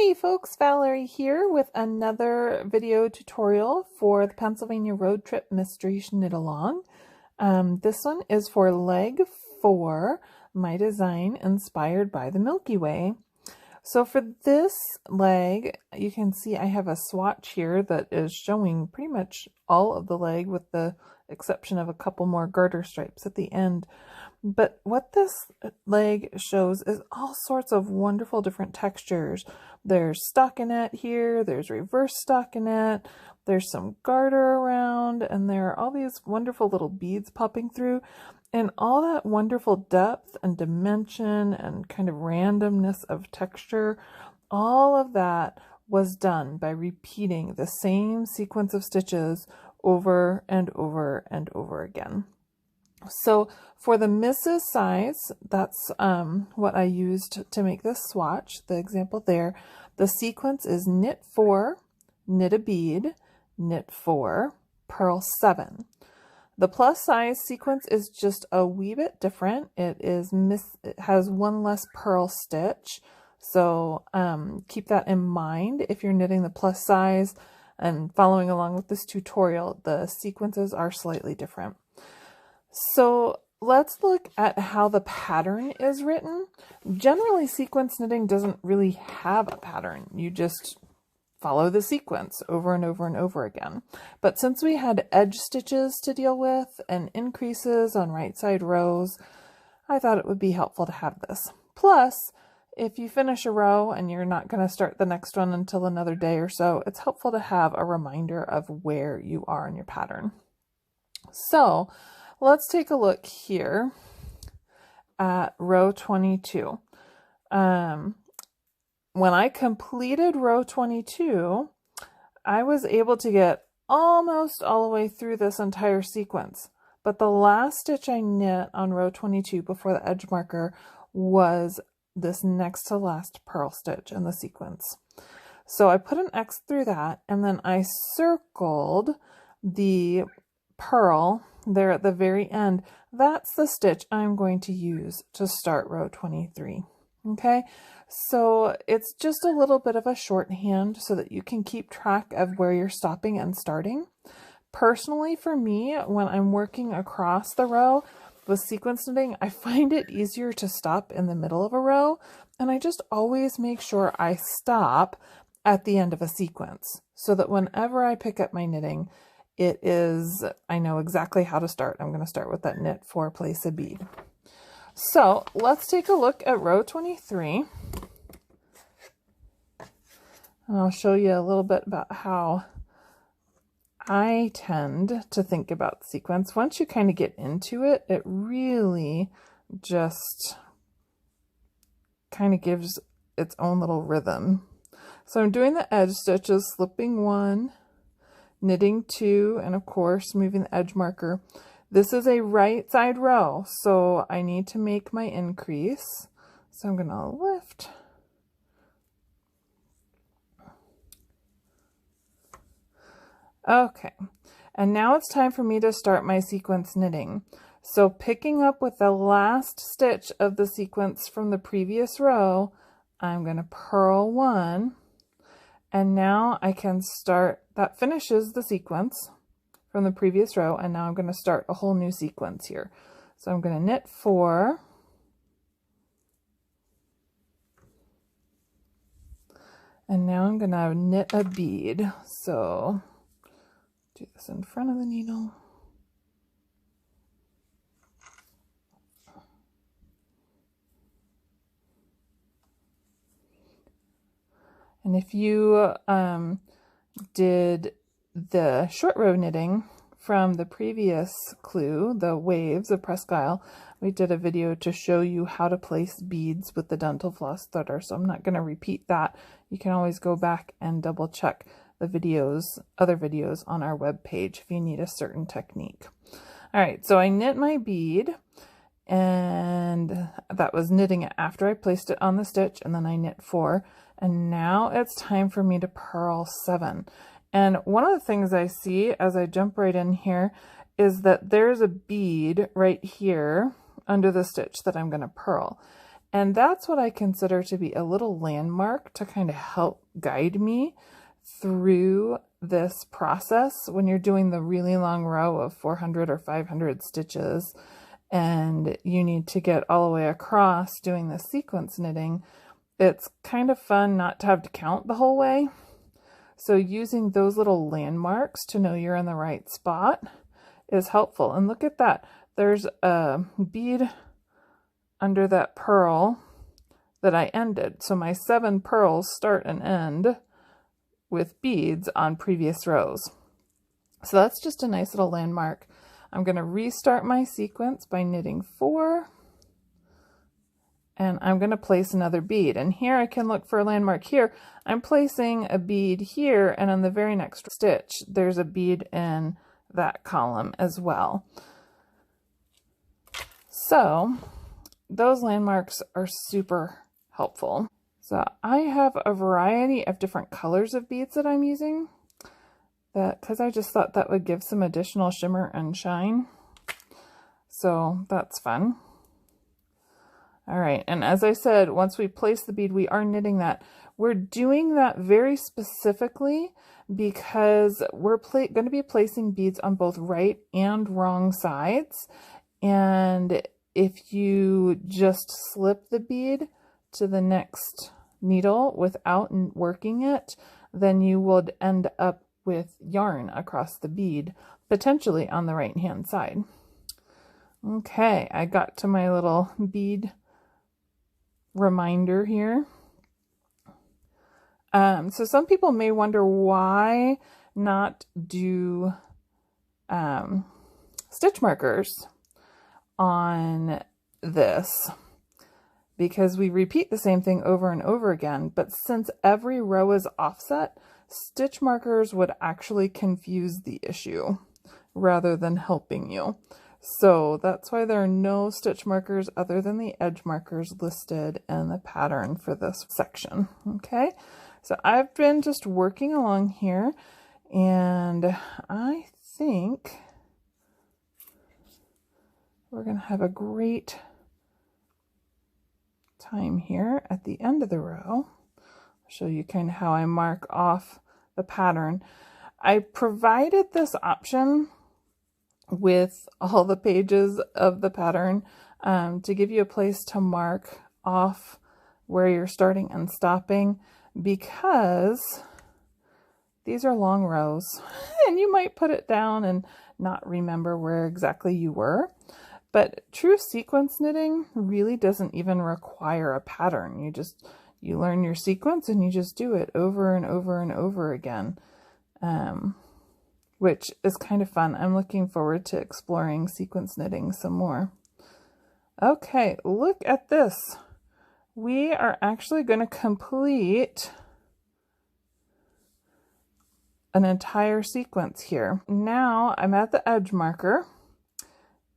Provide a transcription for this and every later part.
Hey folks, Valerie here with another video tutorial for the Pennsylvania Road Trip Mystery Knit Along. This one is for leg 4, my design inspired by the Milky Way. So for this leg, you can see I have a swatch here that is showing pretty much all of the leg with the exception of a couple more garter stripes at the end. But what this leg shows is all sorts of wonderful different textures. There's stockinette here, there's reverse stockinette, there's some garter around, and there are all these wonderful little beads popping through. And all that wonderful depth and dimension and kind of randomness of texture, all of that was done by repeating the same sequence of stitches over and over and over again. So for the Mrs. size, that's what I used to make this swatch, the example there. The sequence is knit 4, knit a bead, knit 4, purl 7. The plus size sequence is just a wee bit different. It has one less purl stitch. So keep that in mind if you're knitting the plus size and following along with this tutorial. The sequences are slightly different. So let's look at how the pattern is written. Generally, sequence knitting doesn't really have a pattern. You just follow the sequence over and over and over again. But since we had edge stitches to deal with and increases on right side rows, I thought it would be helpful to have this. Plus, if you finish a row and you're not going to start the next one until another day or so, it's helpful to have a reminder of where you are in your pattern. So let's take a look here at row 22. When I completed row 22, I was able to get almost all the way through this entire sequence. But the last stitch I knit on row 22 before the edge marker was this next to last purl stitch in the sequence. So I put an X through that, and then I circled the purl there at the very end. That's the stitch I'm going to use to start row 23. Okay, so it's just a little bit of a shorthand so that you can keep track of where you're stopping and starting. Personally, for me, when I'm working across the row with sequence knitting, I find it easier to stop in the middle of a row, and I just always make sure I stop at the end of a sequence so that whenever I pick up my knitting, I know exactly how to start. I'm going to start with that knit 4, place a bead. So let's take a look at row 23. And I'll show you a little bit about how I tend to think about the sequence. Once you kind of get into it, it really just kind of gives its own little rhythm. So I'm doing the edge stitches, slipping 1, knitting 2, and of course moving the edge marker. This is a right side row, so I need to make my increase. So I'm going to lift. Okay, and now it's time for me to start my sequence knitting. So picking up with the last stitch of the sequence from the previous row, I'm going to purl 1, and now I can start. That finishes the sequence from the previous row, and now I'm going to start a whole new sequence here. So I'm going to knit 4, and now I'm going to knit a bead. So do this in front of the needle. And if you did the short row knitting from the previous clue, the waves of Presque Isle, we did a video to show you how to place beads with the dental floss threader, so I'm not going to repeat that. You can always go back and double check the other videos on our web page if you need a certain technique. All right, so I knit my bead, and that was knitting it after I placed it on the stitch, and then I knit 4, and now it's time for me to purl 7. And one of the things I see as I jump right in here is that there's a bead right here under the stitch that I'm going to purl. And that's what I consider to be a little landmark to kind of help guide me through this process when you're doing the really long row of 400 or 500 stitches and you need to get all the way across doing the sequence knitting. It's kind of fun not to have to count the whole way. So using those little landmarks to know you're in the right spot is helpful. And look at that. There's a bead under that purl that I ended. So my 7 pearls start and end with beads on previous rows. So that's just a nice little landmark. I'm going to restart my sequence by knitting 4. And I'm going to place another bead. And here I can look for a landmark here. I'm placing a bead here, and on the very next stitch, there's a bead in that column as well. So those landmarks are super helpful. So I have a variety of different colors of beads that I'm using, because I just thought that would give some additional shimmer and shine. So that's fun. All right, and as I said, once we place the bead, we are knitting that. We're doing that very specifically because we're going to be placing beads on both right and wrong sides. And if you just slip the bead to the next needle without working it, then you would end up with yarn across the bead, potentially on the right-hand side. Okay, I got to my little bead reminder here. So some people may wonder why not do stitch markers on this, because we repeat the same thing over and over again, but since every row is offset, stitch markers would actually confuse the issue rather than helping you. So that's why there are no stitch markers other than the edge markers listed in the pattern for this section. Okay, so I've been just working along here, and I think we're going to have a great time here at the end of the row. I'll show you kind of how I mark off the pattern. I provided this option with all the pages of the pattern to give you a place to mark off where you're starting and stopping, because these are long rows and you might put it down and not remember where exactly you were. But true sequence knitting really doesn't even require a pattern. You learn your sequence and you just do it over and over and over again. Which is kind of fun. I'm looking forward to exploring sequence knitting some more. Okay, look at this. We are actually going to complete an entire sequence here. Now I'm at the edge marker,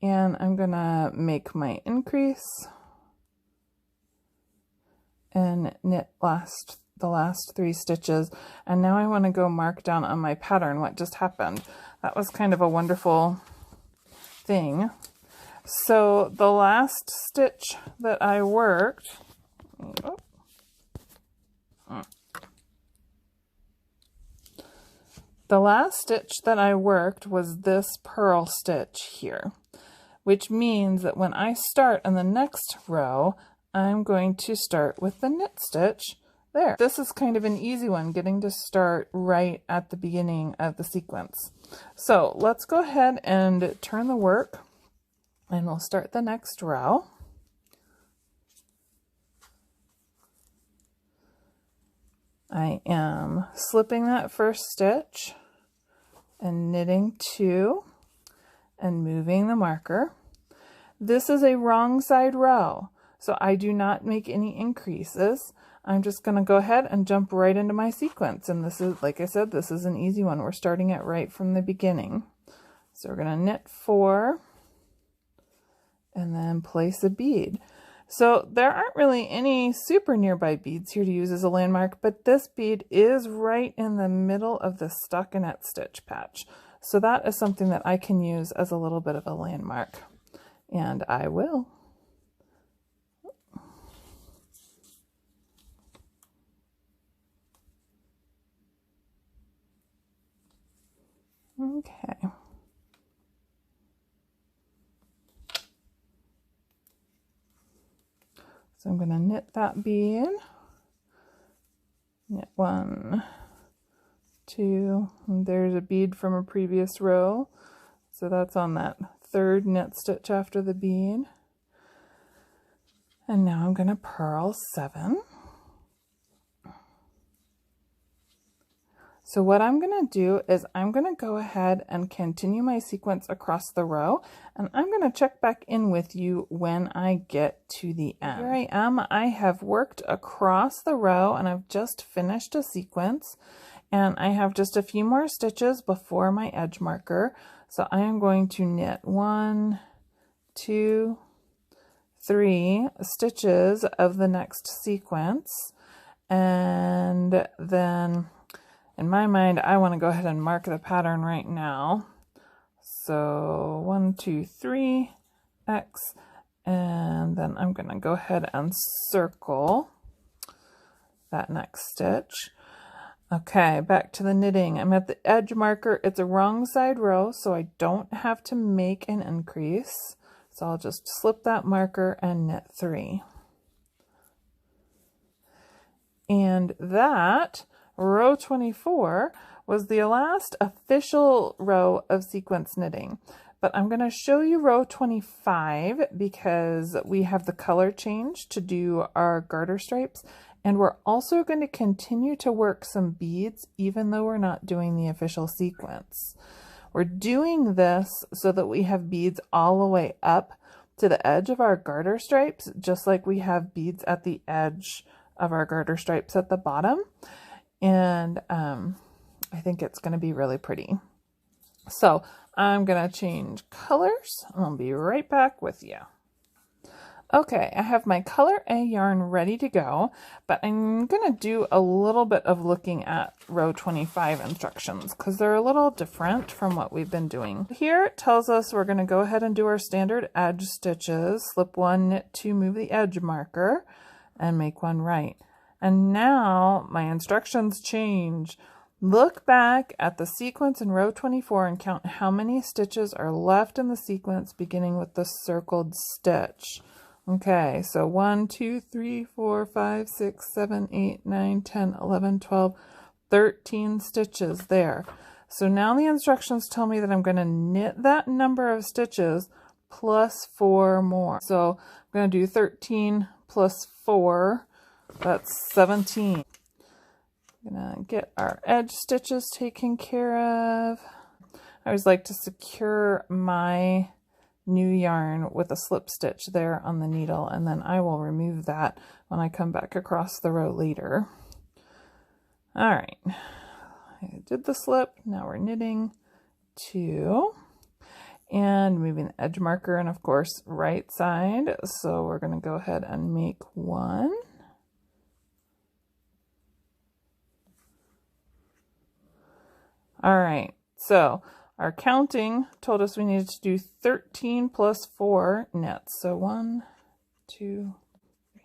and I'm going to make my increase and knit the last 3 stitches. And now I want to go mark down on my pattern what just happened. That was kind of a wonderful thing. So the last stitch that I worked, was this purl stitch here, which means that when I start in the next row, I'm going to start with the knit stitch there. This is kind of an easy one, getting to start right at the beginning of the sequence. So let's go ahead and turn the work, and we'll start the next row. I am slipping that first stitch and knitting 2 and moving the marker. This is a wrong side row, so I do not make any increases. I'm just going to go ahead and jump right into my sequence. And this is, like I said, this is an easy one. We're starting it right from the beginning. So we're going to knit 4 and then place a bead. So there aren't really any super nearby beads here to use as a landmark, but this bead is right in the middle of the stockinette stitch patch. So that is something that I can use as a little bit of a landmark. And I will. Okay. So I'm going to knit that bead. Knit 1, 2, and there's a bead from a previous row. So that's on that third knit stitch after the bead. And now I'm going to purl 7. So what I'm going to do is I'm going to go ahead and continue my sequence across the row, and I'm going to check back in with you when I get to the end. Here I am. I have worked across the row and I've just finished a sequence, and I have just a few more stitches before my edge marker. So I am going to knit 1, 2, 3 stitches of the next sequence, and then in my mind, I want to go ahead and mark the pattern right now. So 1, 2, 3, X, and then I'm going to go ahead and circle that next stitch. Okay, back to the knitting. I'm at the edge marker. It's a wrong side row, so I don't have to make an increase. So I'll just slip that marker and knit 3. And that row 24 was the last official row of sequence knitting, but I'm going to show you row 25 because we have the color change to do our garter stripes, and we're also going to continue to work some beads even though we're not doing the official sequence. We're doing this so that we have beads all the way up to the edge of our garter stripes, just like we have beads at the edge of our garter stripes at the bottom. And I think it's going to be really pretty. So I'm going to change colors. I'll be right back with you. Okay, I have my color A yarn ready to go, but I'm going to do a little bit of looking at row 25 instructions because they're a little different from what we've been doing. Here it tells us we're going to go ahead and do our standard edge stitches, slip 1, knit 2, move the edge marker, and make 1 right. And now my instructions change. Look back at the sequence in row 24 and count how many stitches are left in the sequence beginning with the circled stitch. Okay, so 1, 2, 3, 4, 5, 6, 7, 8, 9, 10, 11, 12, 13 stitches there. So now the instructions tell me that I'm going to knit that number of stitches plus 4 more. So I'm going to do 13 plus 4, that's 17. I'm going to get our edge stitches taken care of. I always like to secure my new yarn with a slip stitch there on the needle, and then I will remove that when I come back across the row later. All right, I did the slip. Now we're knitting 2 and moving the edge marker, and of course right side. So we're going to go ahead and make 1. All right, so our counting told us we needed to do 13 plus 4 knits. So 1, 2, 3,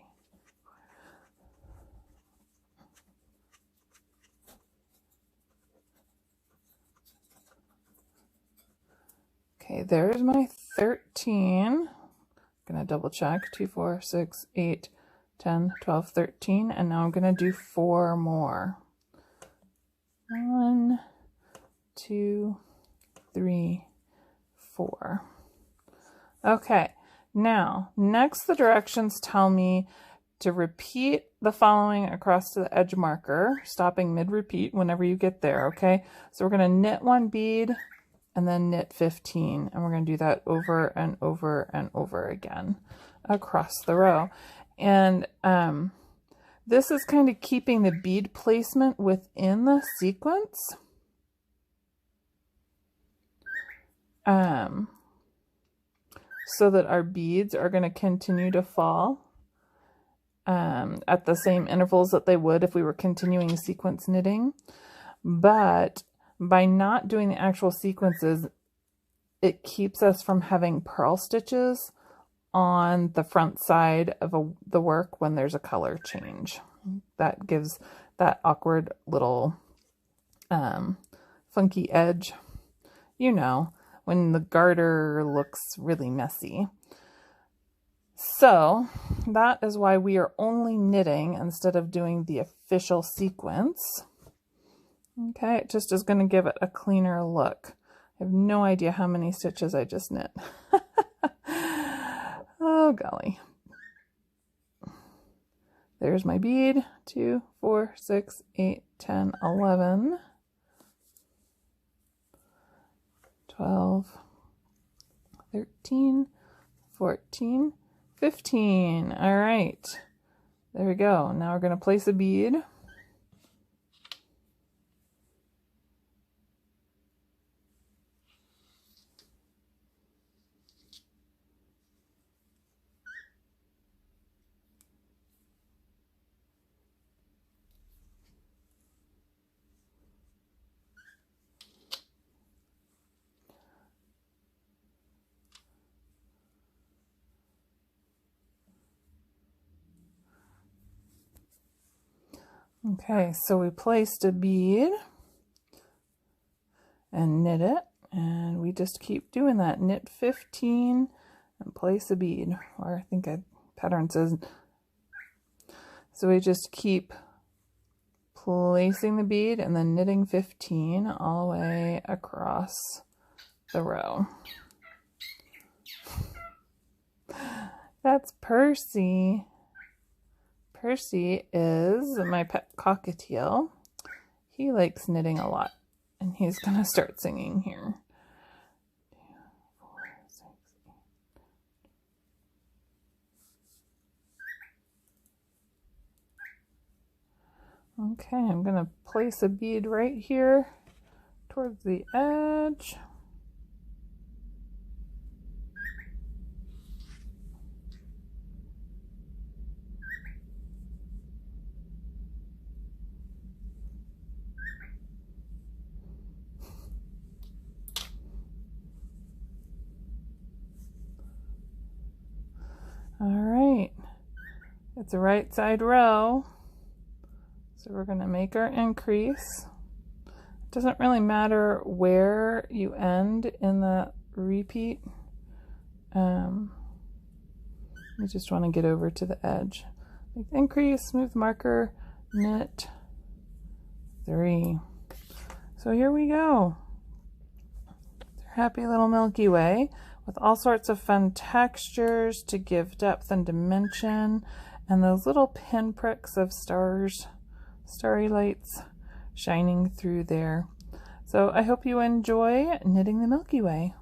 4. Okay, there's my 13. I'm gonna double check. 2, 4, 6, 8, 10, 12, 13. And now I'm gonna do 4 more. 1, 2, 3, 4. Okay, now next the directions tell me to repeat the following across to the edge marker, stopping mid-repeat whenever you get there, okay? So we're going to knit 1 bead and then knit 15, and we're going to do that over and over and over again across the row. And this is kind of keeping the bead placement within the sequence. So that our beads are going to continue to fall at the same intervals that they would if we were continuing sequence knitting. But by not doing the actual sequences, it keeps us from having purl stitches on the front side of the work when there's a color change. That gives that awkward little funky edge. you know, when the garter looks really messy. So that is why we are only knitting instead of doing the official sequence. Okay, it just is going to give it a cleaner look. I have no idea how many stitches I just knit. Oh golly. There's my bead. 2, 4, 6, 8, 10, 11, 12, 13, 14, 15. All right, there we go. Now we're going to place a bead. Okay, so we placed a bead and knit it, and we just keep doing that. Knit 15 and place a bead, or I think pattern says. So we just keep placing the bead and then knitting 15 all the way across the row. That's Percy. Percy is my pet cockatiel. He likes knitting a lot, and he's going to start singing here. 2, 4, 6, 8. Okay, I'm going to place a bead right here towards the edge. All right, it's a right side row, so we're going to make our increase. It doesn't really matter where you end in the repeat. You just want to get over to the edge. Make the increase, smooth marker, knit 3. So here we go. Happy little Milky Way, with all sorts of fun textures to give depth and dimension, and those little pinpricks of stars, starry lights shining through there. So I hope you enjoy knitting the Milky Way.